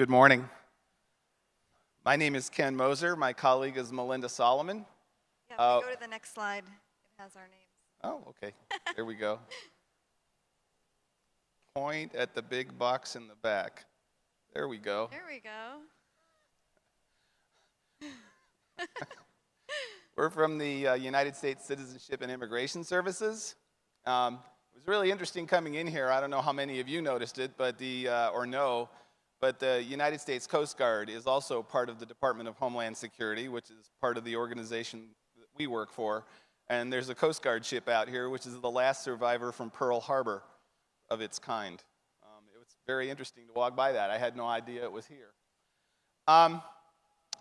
Good morning. My name is Ken Moser. My colleague is Melinda Solomon. Yeah, if we go to the next slide, it has our names. Oh, okay. There we go. Point at the big box in the back. There we go. There we go. We're from the United States Citizenship and Immigration Services. It was really interesting coming in here. I don't know how many of you noticed it, but but the United States Coast Guard is also part of the Department of Homeland Security, which is part of the organization that we work for. And there's a Coast Guard ship out here, which is the last survivor from Pearl Harbor of its kind. It was very interesting to walk by that. I had no idea it was here.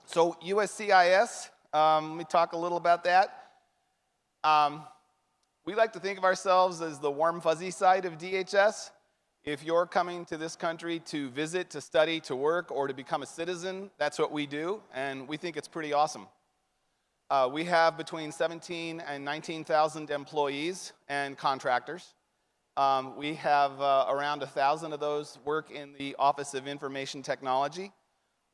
So USCIS, let me talk a little about that. We like to think of ourselves as the warm fuzzy side of DHS. If you're coming to this country to visit, to study, to work, or to become a citizen, that's what we do, and we think it's pretty awesome. We have between 17 and 19,000 employees and contractors. We have around 1,000 of those work in the Office of Information Technology.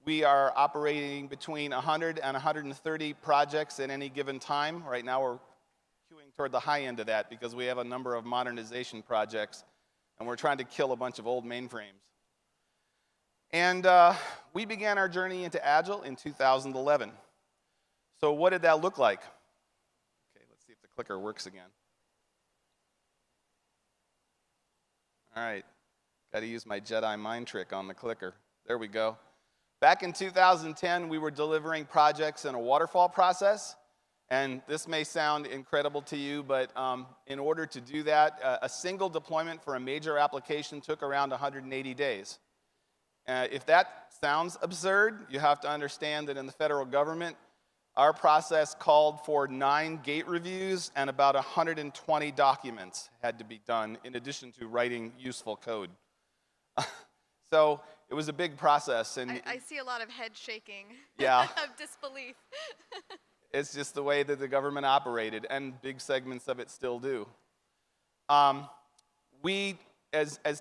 We are operating between 100 and 130 projects at any given time. Right now we're queuing toward the high end of that because we have a number of modernization projects, and we're trying to kill a bunch of old mainframes. And we began our journey into Agile in 2011. So what did that look like? Okay, let's see if the clicker works again. All right, got to use my Jedi mind trick on the clicker. There we go. Back in 2010, we were delivering projects in a waterfall process. And this may sound incredible to you, but in order to do that, a single deployment for a major application took around 180 days. If that sounds absurd, you have to understand that in the federal government, our process called for 9 gate reviews and about 120 documents had to be done in addition to writing useful code. So it was a big process. And I see a lot of head shaking. Yeah. Of disbelief. It's just the way that the government operated, and big segments of it still do. As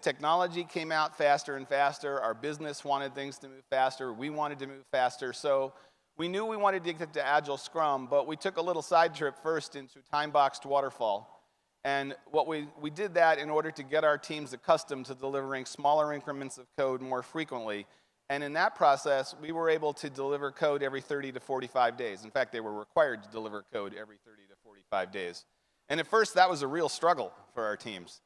technology came out faster and faster, our business wanted things to move faster, we wanted to move faster, so we knew we wanted to get to Agile Scrum, but we took a little side trip first into time-boxed waterfall. And we did that in order to get our teams accustomed to delivering smaller increments of code more frequently. And in that process, we were able to deliver code every 30 to 45 days. In fact, they were required to deliver code every 30 to 45 days. And at first, that was a real struggle for our teams.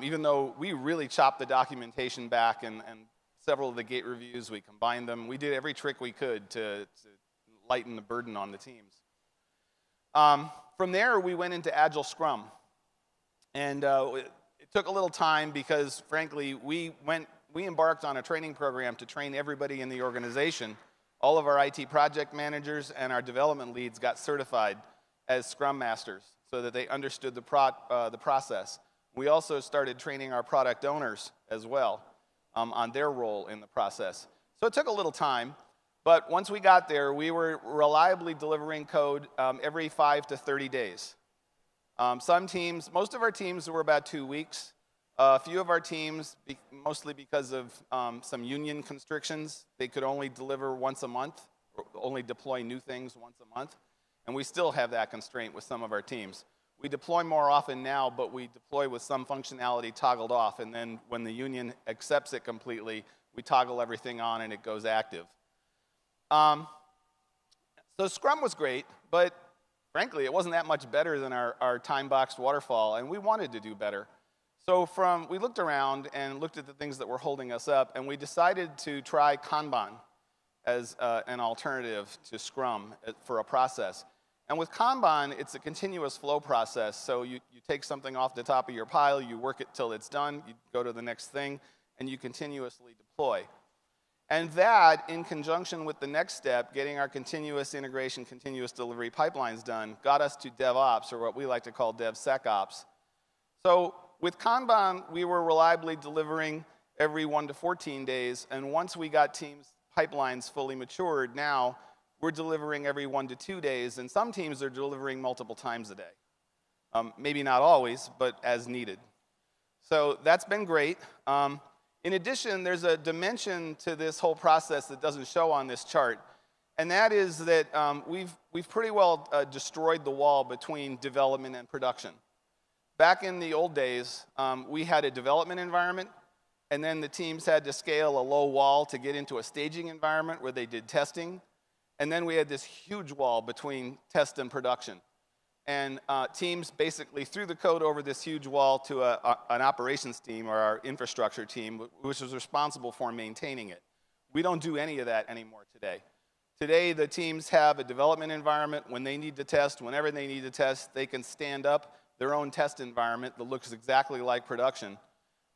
Even though we really chopped the documentation back and several of the gate reviews, we combined them. We did every trick we could to lighten the burden on the teams. From there, we went into Agile Scrum. And it took a little time because, frankly, we embarked on a training program to train everybody in the organization. All of our IT project managers and our development leads got certified as Scrum Masters so that they understood the process. We also started training our product owners as well on their role in the process. So it took a little time, but once we got there, we were reliably delivering code every 5 to 30 days. Most of our teams were about 2 weeks. A few of our teams, mostly because of some union constrictions, they could only deliver once a month, or only deploy new things once a month. And we still have that constraint with some of our teams. We deploy more often now, but we deploy with some functionality toggled off. And then when the union accepts it completely, we toggle everything on and it goes active. So Scrum was great, but frankly, it wasn't that much better than our time-boxed waterfall, and we wanted to do better. So we looked around and looked at the things that were holding us up, and we decided to try Kanban as an alternative to Scrum for a process. And with Kanban, it's a continuous flow process. So you take something off the top of your pile, you work it till it's done, you go to the next thing, and you continuously deploy. And that, in conjunction with the next step, getting our continuous integration, continuous delivery pipelines done, got us to DevOps, or what we like to call DevSecOps. So with Kanban, we were reliably delivering every 1 to 14 days, and once we got teams' pipelines fully matured, now we're delivering every 1 to 2 days, and some teams are delivering multiple times a day. Maybe not always, but as needed. So that's been great. In addition, there's a dimension to this whole process that doesn't show on this chart, and that is that we've pretty well destroyed the wall between development and production. Back in the old days, we had a development environment, and then the teams had to scale a low wall to get into a staging environment where they did testing, and then we had this huge wall between test and production. And teams basically threw the code over this huge wall to an operations team or our infrastructure team, which was responsible for maintaining it. We don't do any of that anymore today. Today, the teams have a development environment. When they need to test, whenever they need to test, they can stand up their own test environment that looks exactly like production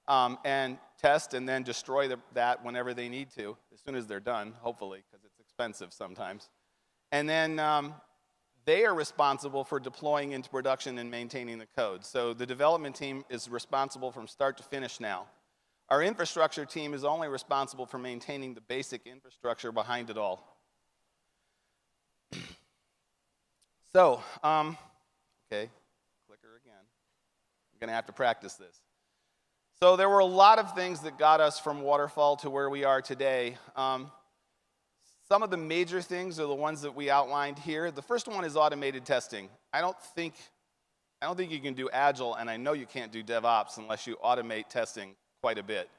and test and then destroy that whenever they need to, as soon as they're done, hopefully, because it's expensive sometimes. And then they are responsible for deploying into production and maintaining the code. So the development team is responsible from start to finish now. Our infrastructure team is only responsible for maintaining the basic infrastructure behind it all. So, okay, clicker again. I'm going to have to practice this. So there were a lot of things that got us from waterfall to where we are today. Some of the major things are the ones that we outlined here. The first one is automated testing. I don't think you can do Agile, and I know you can't do DevOps unless you automate testing quite a bit.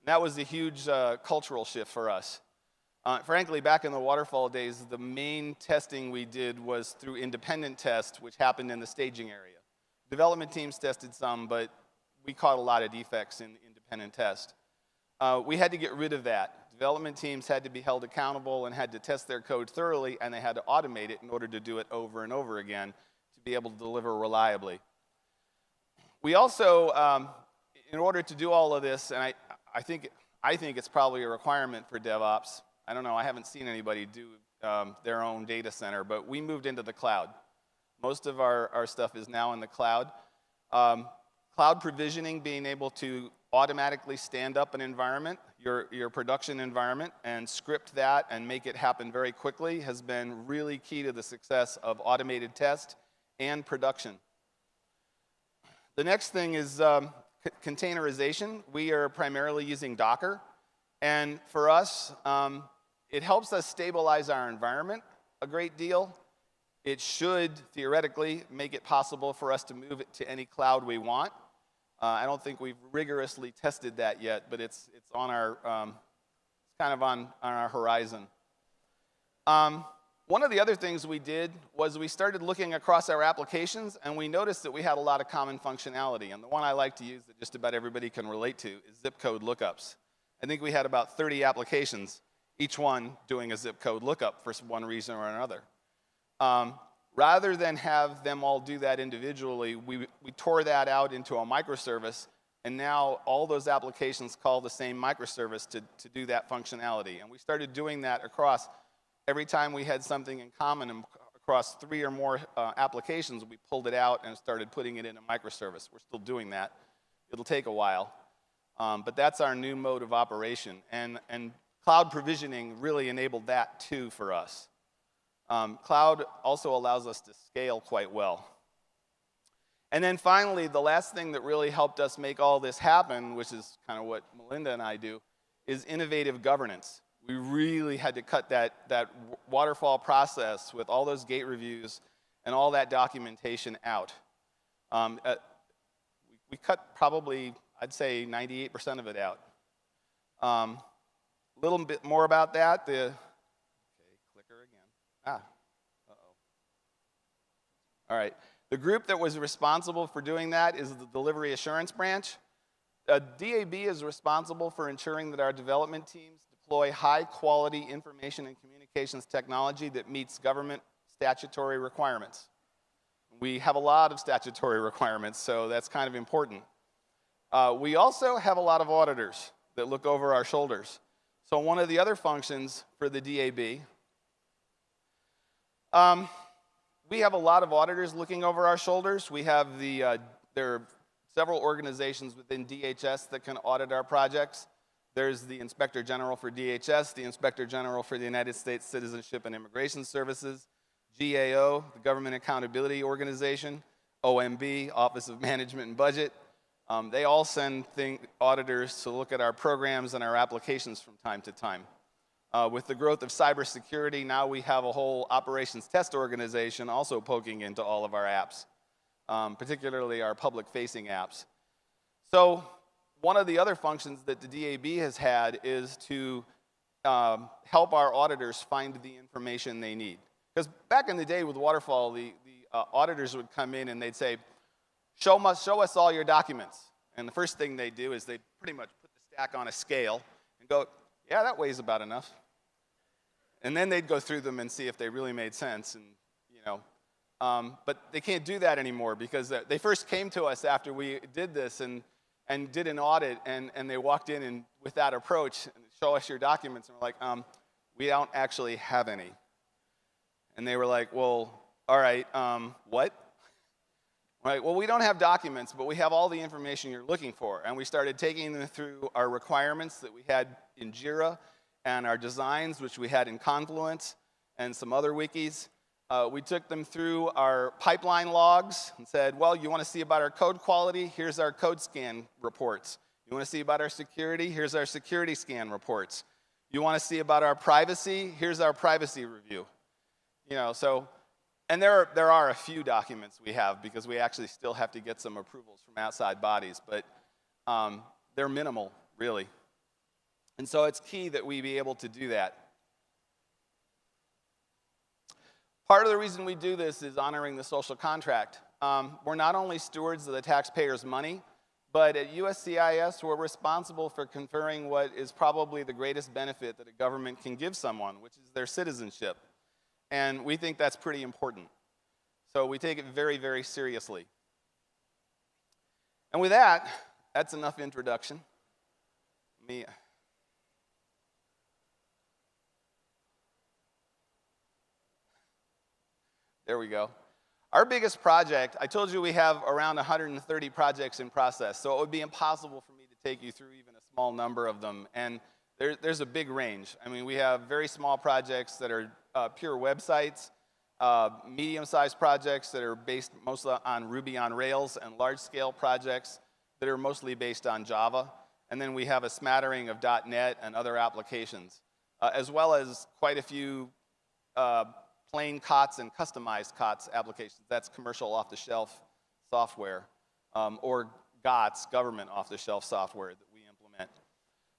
And that was a huge cultural shift for us. Frankly, back in the waterfall days, the main testing we did was through independent test, which happened in the staging area. Development teams tested some, but we caught a lot of defects in independent test. We had to get rid of that. Development teams had to be held accountable and had to test their code thoroughly, and they had to automate it in order to do it over and over again to be able to deliver reliably. We also, in order to do all of this, and I think it's probably a requirement for DevOps. I don't know, I haven't seen anybody do their own data center, but we moved into the cloud. Most of our stuff is now in the cloud. Cloud provisioning, being able to automatically stand up an environment, your production environment, and script that and make it happen very quickly has been really key to the success of automated test and production. The next thing is containerization. We are primarily using Docker, and for us, it helps us stabilize our environment a great deal. It should, theoretically, make it possible for us to move it to any cloud we want. I don't think we've rigorously tested that yet, but it's on our, it's kind of on our horizon. One of the other things we did was we started looking across our applications, and we noticed that we had a lot of common functionality. And the one I like to use that just about everybody can relate to is zip code lookups. I think we had about 30 applications, each one doing a zip code lookup for one reason or another. Rather than have them all do that individually, we tore that out into a microservice, and now all those applications call the same microservice to do that functionality. And we started doing that across every time we had something in common across 3 or more applications, we pulled it out and started putting it in a microservice. We're still doing that. It'll take a while. But that's our new mode of operation. And cloud provisioning really enabled that too for us. Cloud also allows us to scale quite well. And then finally, the last thing that really helped us make all this happen, which is kind of what Melinda and I do, is innovative governance. We really had to cut that waterfall process with all those gate reviews and all that documentation out. We cut probably, I'd say, 98% of it out. A little bit more about that. Okay, clicker again. Uh-oh. All right. The group that was responsible for doing that is the Delivery Assurance Branch. DAB is responsible for ensuring that our development teams deploy high-quality information and communications technology that meets government statutory requirements. We have a lot of statutory requirements, so that's kind of important. We also have a lot of auditors that look over our shoulders. So one of the other functions for the DAB, we have a lot of auditors looking over our shoulders. We have there are several organizations within DHS that can audit our projects. There's the Inspector General for DHS, the Inspector General for the United States Citizenship and Immigration Services, GAO, the Government Accountability Organization, OMB, Office of Management and Budget. They all send auditors to look at our programs and our applications from time to time. With the growth of cybersecurity, now we have a whole operations test organization also poking into all of our apps, particularly our public-facing apps. So one of the other functions that the DAB has had is to help our auditors find the information they need. Because back in the day with Waterfall, the auditors would come in and they'd say, show us all your documents. And the first thing they'd do is they'd pretty much put the stack on a scale and go, yeah, that weighs about enough. And then they'd go through them and see if they really made sense. And, but they can't do that anymore because they first came to us after we did this and did an audit, and they walked in and with that approach, and show us your documents, and we're like, we don't actually have any. And they were like, well, all right, what? Right, well, we don't have documents, but we have all the information you're looking for. And we started taking them through our requirements that we had in JIRA and our designs, which we had in Confluence and some other wikis. We took them through our pipeline logs and said, well, you want to see about our code quality? Here's our code scan reports. You want to see about our security? Here's our security scan reports. You want to see about our privacy? Here's our privacy review. And there are a few documents we have because we actually still have to get some approvals from outside bodies, but they're minimal, really. And so it's key that we be able to do that. Part of the reason we do this is honoring the social contract. We're not only stewards of the taxpayers' money, but at USCIS, we're responsible for conferring what is probably the greatest benefit that a government can give someone, which is their citizenship. And we think that's pretty important. So we take it very, very seriously. And with that, that's enough introduction. There we go. Our biggest project, I told you we have around 130 projects in process, so it would be impossible for me to take you through even a small number of them. And there's a big range. I mean, we have very small projects that are pure websites, medium-sized projects that are based mostly on Ruby on Rails, and large-scale projects that are mostly based on Java. And then we have a smattering of .NET and other applications, as well as quite a few plain COTS and customized COTS applications. That's commercial off-the-shelf software, or GOTS, government off-the-shelf software that we implement.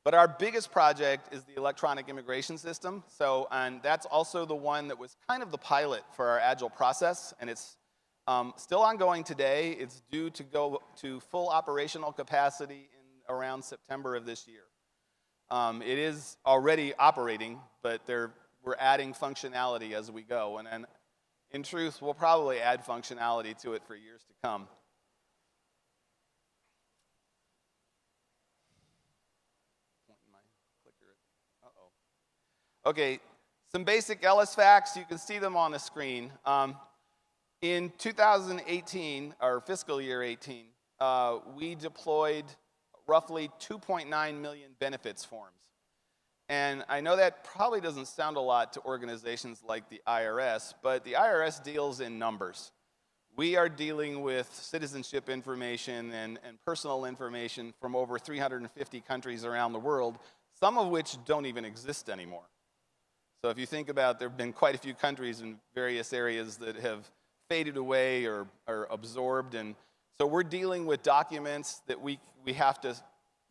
But our biggest project is the electronic immigration system. And that's also the one that was kind of the pilot for our Agile process, and it's still ongoing today. It's due to go to full operational capacity in around September of this year. It is already operating, but we're adding functionality as we go. And then, in truth, we'll probably add functionality to it for years to come. Okay, some basic Ellis facts. You can see them on the screen. In 2018, or fiscal year 18, we deployed roughly 2.9 million benefits forms. And I know that probably doesn't sound a lot to organizations like the IRS, but the IRS deals in numbers. We are dealing with citizenship information and personal information from over 350 countries around the world, some of which don't even exist anymore. So if you think about, there have been quite a few countries in various areas that have faded away or absorbed. And so we're dealing with documents that we have to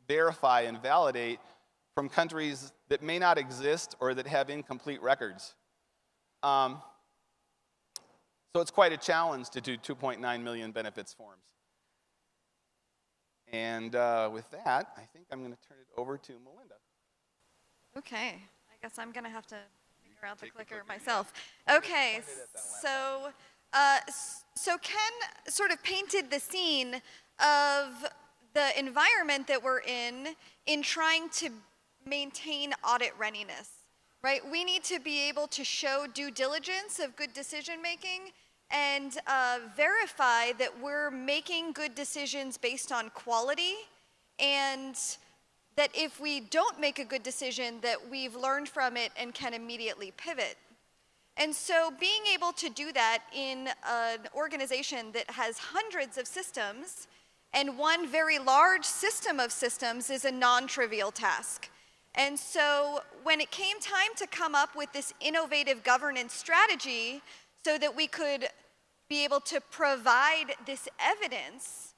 verify and validate from countries that may not exist or that have incomplete records. So it's quite a challenge to do 2.9 million benefits forms. And with that, I think I'm going to turn it over to Melinda. Okay, I guess I'm going to have to figure out the clicker myself. Okay, so Ken sort of painted the scene of the environment that we're in trying to maintain audit readiness, right? We need to be able to show due diligence of good decision making and verify that we're making good decisions based on quality, and that if we don't make a good decision, that we've learned from it and can immediately pivot. And so being able to do that in an organization that has hundreds of systems And one very large system of systems is a non-trivial task. And so when it came time to come up with this innovative governance strategy so that we could be able to provide this evidence,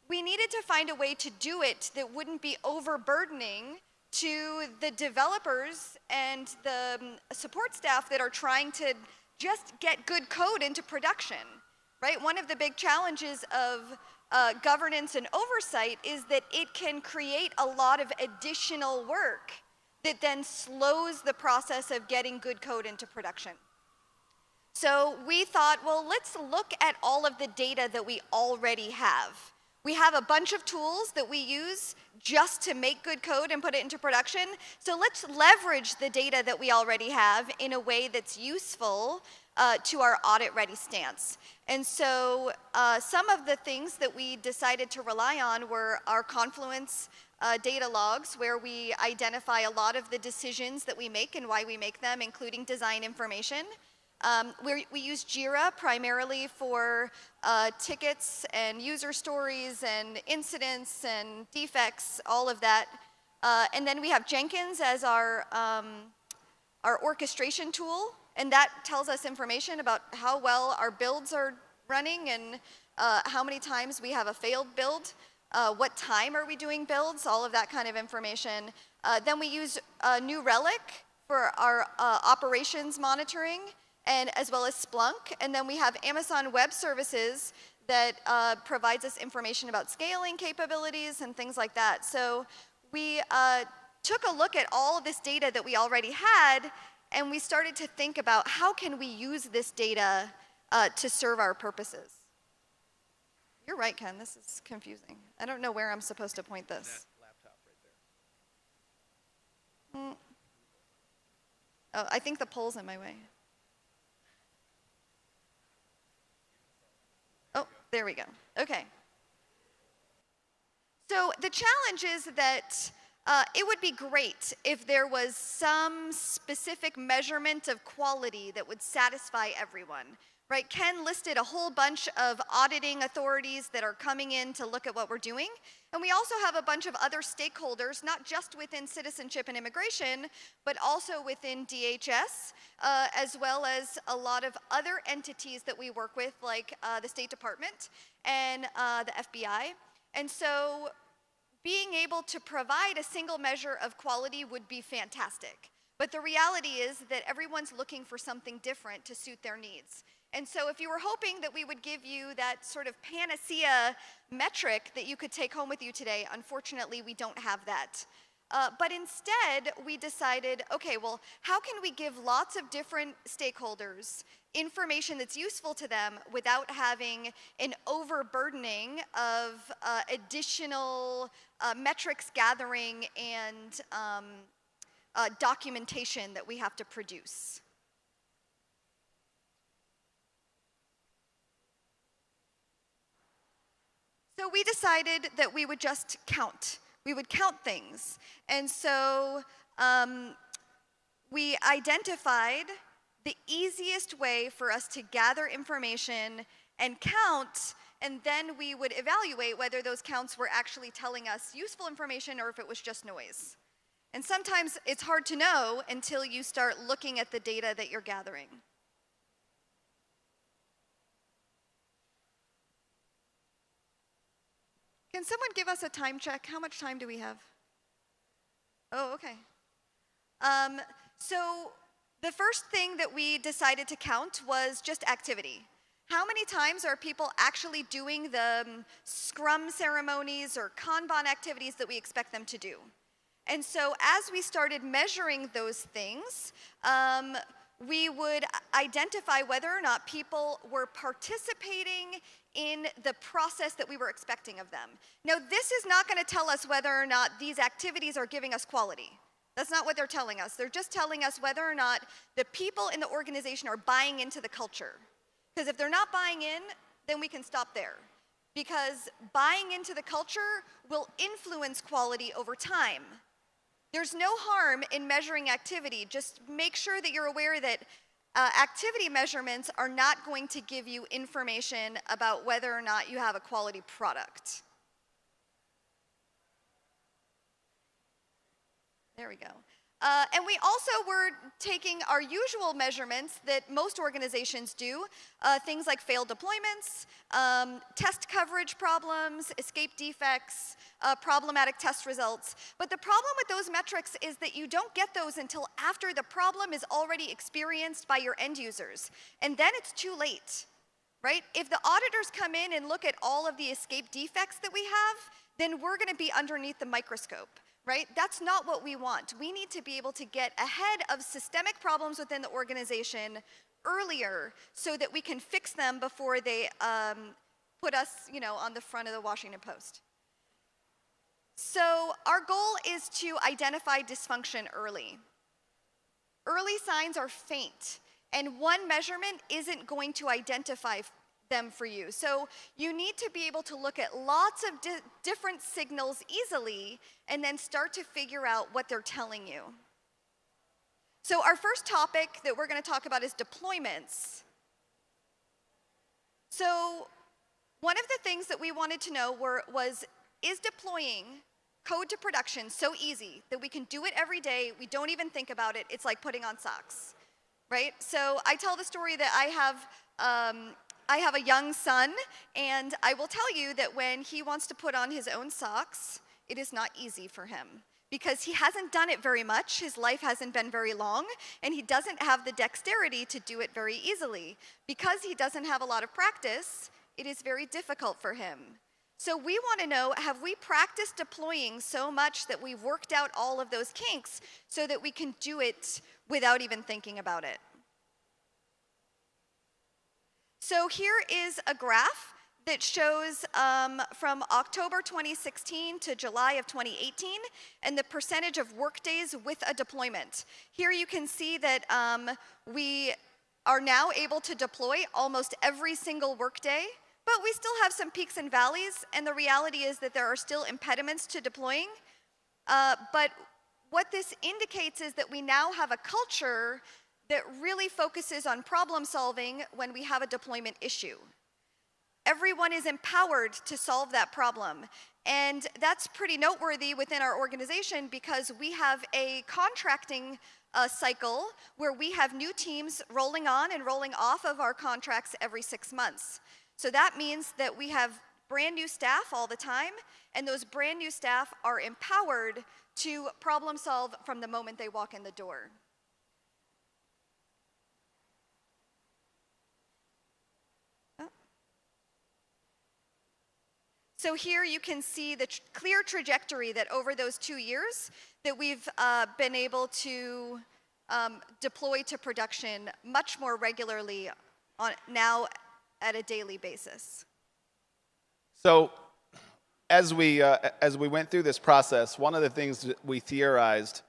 we needed to find a way to do it that wouldn't be overburdening to the developers and the support staff that are trying to just get good code into production, right? One of the big challenges of governance and oversight is that it can create a lot of additional work that then slows the process of getting good code into production. So we thought, well, let's look at all of the data that we already have. We have a bunch of tools that we use just to make good code and put it into production. So let's leverage the data that we already have in a way that's useful to our audit-ready stance. And so some of the things that we decided to rely on were our Confluence data logs, where we identify a lot of the decisions that we make and why we make them, including design information. We use Jira primarily for tickets and user stories and incidents and defects, all of that. And then we have Jenkins as our orchestration tool, and that tells us information about how well our builds are running and how many times we have a failed build, what time are we doing builds, all of that kind of information. Then we use New Relic for our operations monitoring, and as well as Splunk. And then we have Amazon Web Services that provides us information about scaling capabilities and things like that. So we took a look at all of this data that we already had, and we started to think about how can we use this data to serve our purposes. You're right, Ken, this is confusing. I don't know where I'm supposed to point this. That laptop right there. Oh, I think the pole's in my way. Oh, there we go. Okay. So the challenge is that it would be great if there was some specific measurement of quality that would satisfy everyone, right? Ken listed a whole bunch of auditing authorities that are coming in to look at what we're doing. And we also have a bunch of other stakeholders, not just within citizenship and immigration, but also within DHS, as well as a lot of other entities that we work with, like the State Department and the FBI. And so being able to provide a single measure of quality would be fantastic. But the reality is that everyone's looking for something different to suit their needs. And so if you were hoping that we would give you that sort of panacea metric that you could take home with you today, unfortunately, we don't have that. But instead, we decided, okay, well, how can we give lots of different stakeholders information that's useful to them without having an overburdening of additional metrics gathering and documentation that we have to produce? So we decided that we would just count. We would count things. And so we identified the easiest way for us to gather information and count, and then we would evaluate whether those counts were actually telling us useful information or if it was just noise. And sometimes it's hard to know until you start looking at the data that you're gathering. Can someone give us a time check? How much time do we have? Oh, okay. So the first thing that we decided to count was just activity. How many times are people actually doing the Scrum ceremonies or Kanban activities that we expect them to do? And so as we started measuring those things, we would identify whether or not people were participating in the process that we were expecting of them. Now, this is not going to tell us whether or not these activities are giving us quality. That's not what they're telling us. They're just telling us whether or not the people in the organization are buying into the culture. Because if they're not buying in, then we can stop there. Because buying into the culture will influence quality over time. There's no harm in measuring activity. Just make sure that you're aware that activity measurements are not going to give you information about whether or not you have a quality product. There we go. And we also were taking our usual measurements that most organizations do, things like failed deployments, test coverage problems, escape defects, problematic test results. But the problem with those metrics is that you don't get those until after the problem is already experienced by your end users. And then it's too late, right? If the auditors come in and look at all of the escape defects that we have, then we're going to be underneath the microscope. Right? That's not what we want. We need to be able to get ahead of systemic problems within the organization earlier so that we can fix them before they put us, on the front of the Washington Post. So our goal is to identify dysfunction early. Early signs are faint, and one measurement isn't going to identify them for you. So you need to be able to look at lots of different signals easily and then start to figure out what they're telling you. So our first topic that we're going to talk about is deployments. So one of the things that we wanted to know was, is deploying code to production so easy that we can do it every day, we don't even think about it, it's like putting on socks, right? So I tell the story that I have a young son, and I will tell you that when he wants to put on his own socks, it is not easy for him because he hasn't done it very much, his life hasn't been very long, and he doesn't have the dexterity to do it very easily. Because he doesn't have a lot of practice, it is very difficult for him. So we want to know, have we practiced deploying so much that we've worked out all of those kinks so that we can do it without even thinking about it? So here is a graph that shows from October 2016 to July of 2018, and the percentage of workdays with a deployment. Here you can see that we are now able to deploy almost every single workday, but we still have some peaks and valleys, and the reality is that there are still impediments to deploying. But what this indicates is that we now have a culture that really focuses on problem solving when we have a deployment issue. Everyone is empowered to solve that problem. And that's pretty noteworthy within our organization because we have a contracting cycle where we have new teams rolling on and rolling off of our contracts every 6 months. So that means that we have brand new staff all the time, and those brand new staff are empowered to problem solve from the moment they walk in the door. So here you can see the clear trajectory that over those 2 years that we've been able to deploy to production much more regularly now at a daily basis. So as we went through this process, one of the things that we theorized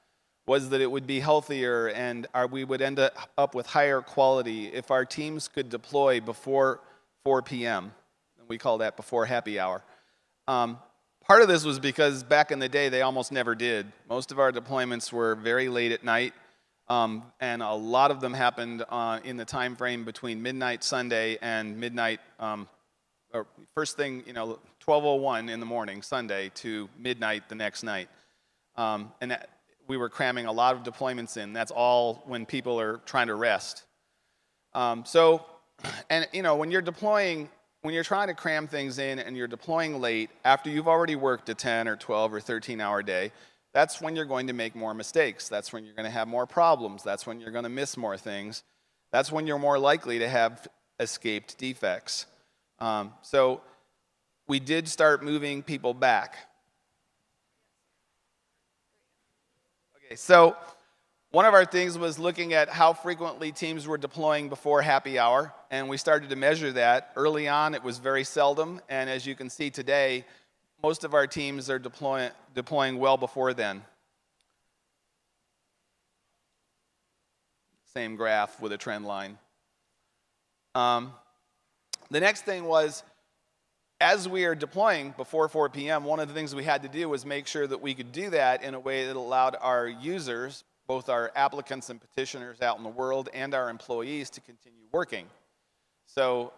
was that it would be healthier and we would end up with higher quality if our teams could deploy before 4 p.m. We call that before happy hour. Part of this was because back in the day, they almost never did. Most of our deployments were very late at night, and a lot of them happened in the time frame between midnight Sunday and midnight, or first thing, 12:01 in the morning Sunday to midnight the next night. And we were cramming a lot of deployments in. That's all when people are trying to rest. When you're deploying, when you're trying to cram things in and you're deploying late, after you've already worked a 10 or 12 or 13-hour day, that's when you're going to make more mistakes. That's when you're going to have more problems. That's when you're going to miss more things. That's when you're more likely to have escaped defects. So we did start moving people back. Okay, so one of our things was looking at how frequently teams were deploying before happy hour, and we started to measure that. Early on, it was very seldom, and as you can see today, most of our teams are deploying well before then. Same graph with a trend line. The next thing was, as we are deploying before 4 p.m., one of the things we had to do was make sure that we could do that in a way that allowed our users, both our applicants and petitioners out in the world and our employees, to continue working. So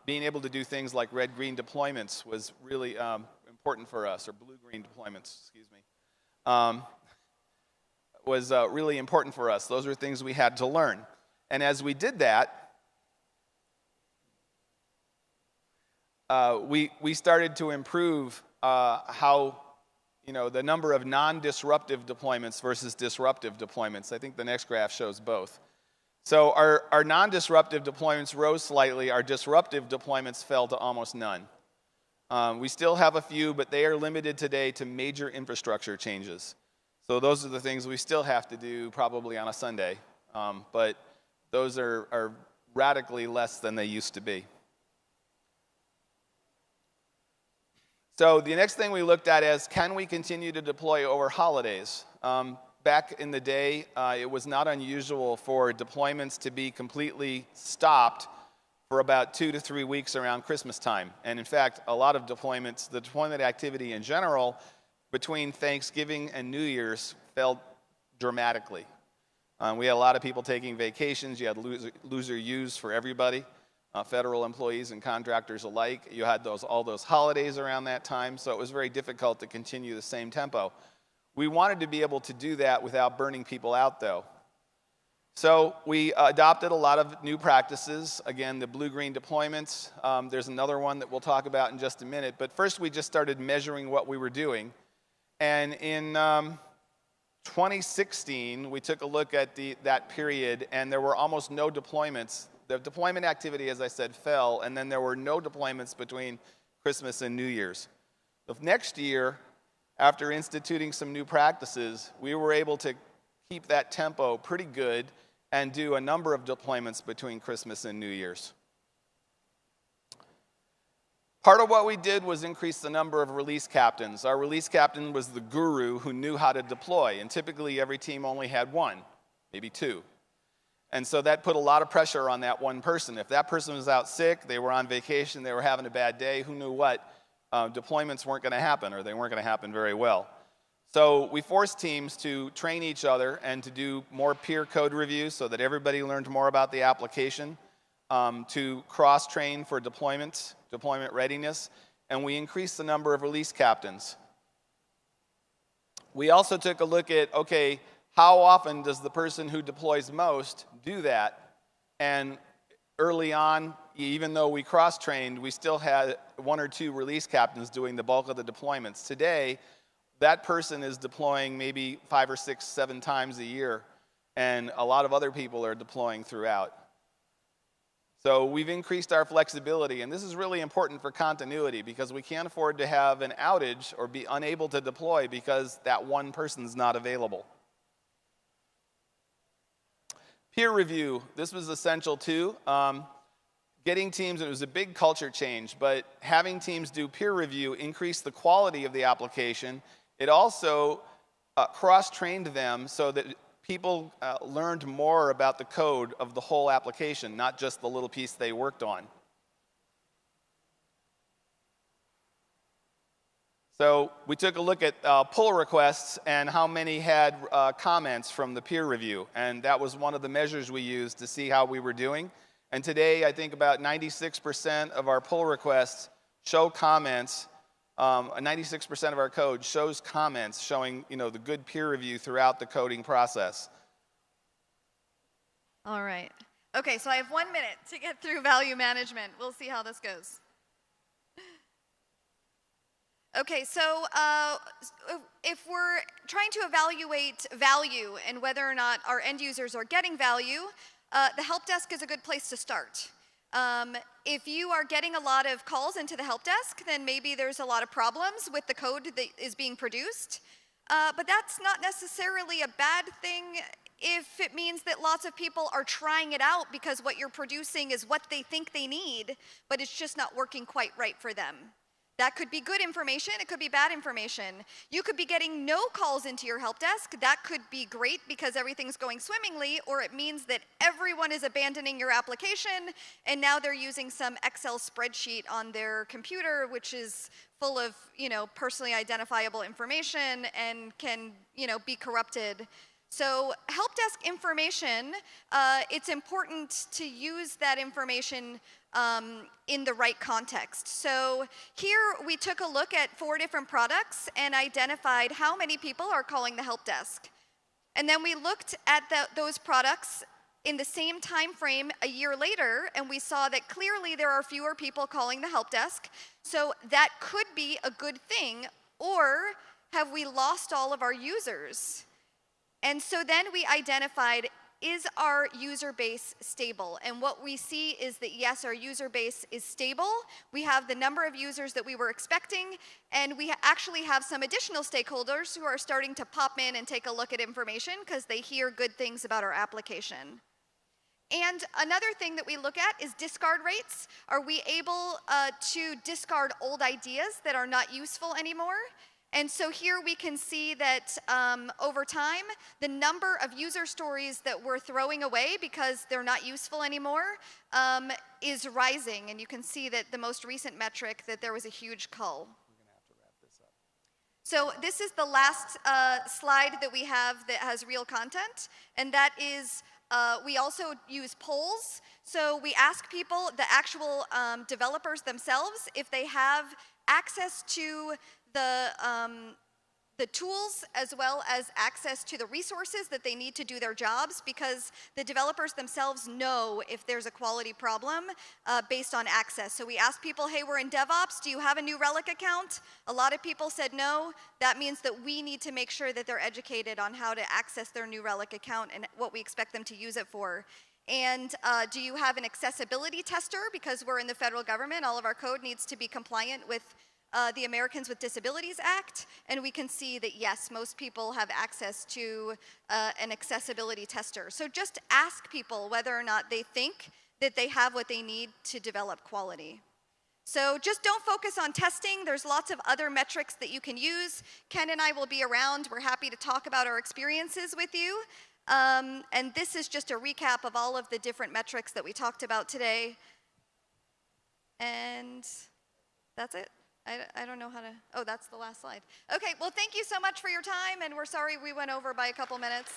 being able to do things like red-green deployments was really important for us, or blue-green deployments, excuse me. was really important for us. Those were things we had to learn. And as we did that, we started to improve how, the number of non-disruptive deployments versus disruptive deployments. I think the next graph shows both. So our non-disruptive deployments rose slightly. Our disruptive deployments fell to almost none. We still have a few, but they are limited today to major infrastructure changes. So those are the things we still have to do probably on a Sunday, but those are radically less than they used to be. So the next thing we looked at is, can we continue to deploy over holidays? Back in the day, it was not unusual for deployments to be completely stopped for about 2 to 3 weeks around Christmas time. And in fact, a lot of deployments, the deployment activity in general, between Thanksgiving and New Year's fell dramatically. We had a lot of people taking vacations. You had loser U's for everybody, federal employees and contractors alike. You had all those holidays around that time, so it was very difficult to continue the same tempo. We wanted to be able to do that without burning people out, though. So we adopted a lot of new practices. Again, the blue-green deployments. There's another one that we'll talk about in just a minute. But first, we just started measuring what we were doing. And in 2016, we took a look at that period, and there were almost no deployments. The deployment activity, as I said, fell, and then there were no deployments between Christmas and New Year's. The next year, after instituting some new practices, we were able to keep that tempo pretty good and do a number of deployments between Christmas and New Year's. Part of what we did was increase the number of release captains. Our release captain was the guru who knew how to deploy, and typically every team only had one, maybe two. And so that put a lot of pressure on that one person. If that person was out sick, they were on vacation, they were having a bad day, who knew what, deployments weren't going to happen, or they weren't going to happen very well. So we forced teams to train each other and to do more peer code reviews so that everybody learned more about the application, to cross-train for deployment readiness, and we increased the number of release captains. We also took a look at, okay, how often does the person who deploys most do that? And early on, even though we cross-trained, we still had 1 or 2 release captains doing the bulk of the deployments. Today, that person is deploying maybe 5 or 6, 7 times a year, and a lot of other people are deploying throughout. So we've increased our flexibility, and this is really important for continuity because we can't afford to have an outage or be unable to deploy because that one person's not available. Peer review, this was essential too. Getting teams, it was a big culture change, but having teams do peer review increased the quality of the application. It also cross-trained them so that people learned more about the code of the whole application, not just the little piece they worked on. So we took a look at pull requests and how many had comments from the peer review, and that was one of the measures we used to see how we were doing. And today, I think about 96% of our pull requests show comments. 96% of our code shows comments showing, the good peer review throughout the coding process. All right. Okay, so I have 1 minute to get through value management. We'll see how this goes. Okay, so if we're trying to evaluate value and whether or not our end users are getting value, the help desk is a good place to start. If you are getting a lot of calls into the help desk, then maybe there's a lot of problems with the code that is being produced. But that's not necessarily a bad thing if it means that lots of people are trying it out because what you're producing is what they think they need, but it's just not working quite right for them. That could be good information, it could be bad information. You could be getting no calls into your help desk. That could be great because everything's going swimmingly, or it means that everyone is abandoning your application and now they're using some Excel spreadsheet on their computer which is full of, personally identifiable information and can, be corrupted. So help desk information, it's important to use that information in the right context. So here we took a look at 4 different products and identified how many people are calling the help desk. And then we looked at those products in the same time frame a year later, and we saw that clearly there are fewer people calling the help desk. So that could be a good thing, or have we lost all of our users? And so then we identified, is our user base stable? And what we see is that yes, our user base is stable. We have the number of users that we were expecting, and we actually have some additional stakeholders who are starting to pop in and take a look at information because they hear good things about our application. And another thing that we look at is discard rates. Are we able to discard old ideas that are not useful anymore? And so here we can see that over time, the number of user stories that we're throwing away because they're not useful anymore is rising. And you can see that the most recent metric, that there was a huge cull. We're going to have to wrap this up. So this is the last slide that we have that has real content, and that is we also use polls. So we ask people, the actual developers themselves, if they have access to the tools as well as access to the resources that they need to do their jobs, because the developers themselves know if there's a quality problem based on access. So we asked people, hey, we're in DevOps, do you have a New Relic account? A lot of people said no. That means that we need to make sure that they're educated on how to access their New Relic account and what we expect them to use it for. And do you have an accessibility tester? Because we're in the federal government, all of our code needs to be compliant with the Americans with Disabilities Act, and we can see that yes, most people have access to an accessibility tester. So just ask people whether or not they think that they have what they need to develop quality. So just don't focus on testing. There's lots of other metrics that you can use. Ken and I will be around. We're happy to talk about our experiences with you. And this is just a recap of all of the different metrics that we talked about today. And that's it. I don't know how to, oh, that's the last slide. Okay, well, thank you so much for your time, and we're sorry we went over by a couple minutes.